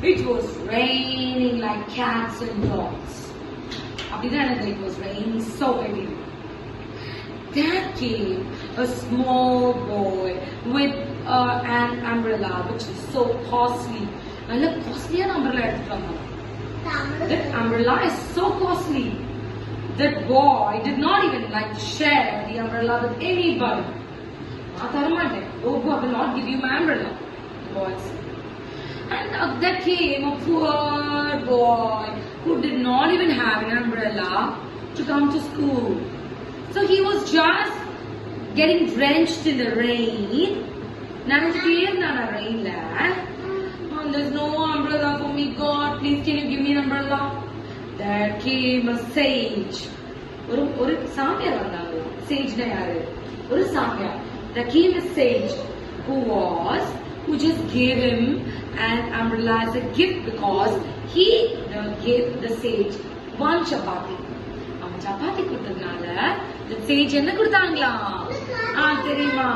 It was raining like cats and dogs. It was raining so heavily. There came a small boy with an umbrella, which is so costly. And a costly umbrella. That umbrella is so costly. That boy did not even like to share the umbrella with anybody. Oh, I will not give you my umbrella, the boy said. And there came a poor boy who did not even have an umbrella to come to school. So he was just getting drenched in the rain. Rain. And there's no umbrella for me, God. Please, can you give me an umbrella? There came a sage. Sage There came a sage who just gave him an umbrella as a gift because he gave the sage one chapati. Chapati கொடுத்ததுனால the sage என்ன கொடுத்தாங்களா? தெரியுமா?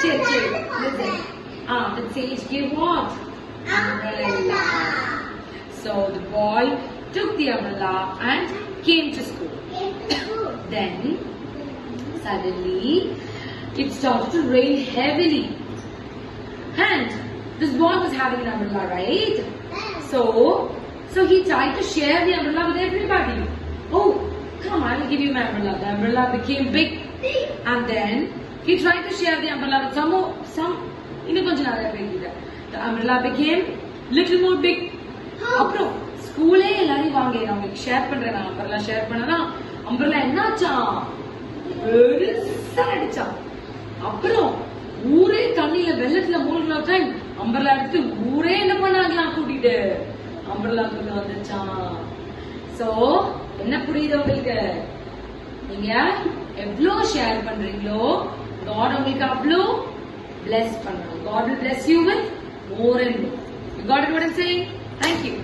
சரி listen. The sage gave what? Umbrella. So the boy took the umbrella and came to school. Then suddenly it started to rain heavily. And this boy was having an umbrella, right? So he tried to share the umbrella with everybody. Oh, come, I will give you my umbrella. The umbrella became big. And then he tried to share the umbrella with some. The umbrella became little more big. அப்புறம் ஸ்கூலே எல்லாரும் வாங்க நான் உங்களுக்கு share பண்றேன். umbrella share பண்ணனா umbrella என்னாச்சாம்? பெருசா அடிச்சான். அப்புறம் ஊரே தண்ணியில வெள்ளத்துல மூழ்கின டைம் umbrella எடுத்து ஊரே என்ன பண்ணாங்களாம் கூட்டிட்டு umbrella கொண்டு வந்துச்சான். சோ என்ன புரியுது உங்களுக்கு? நீங்க எவ்வளவு ஷேர் பண்றீங்களோ God உங்களுக்கு அவ்வளோ bless பண்ணணும். God will bless you with more and more. You got it what I'm saying? Thank you.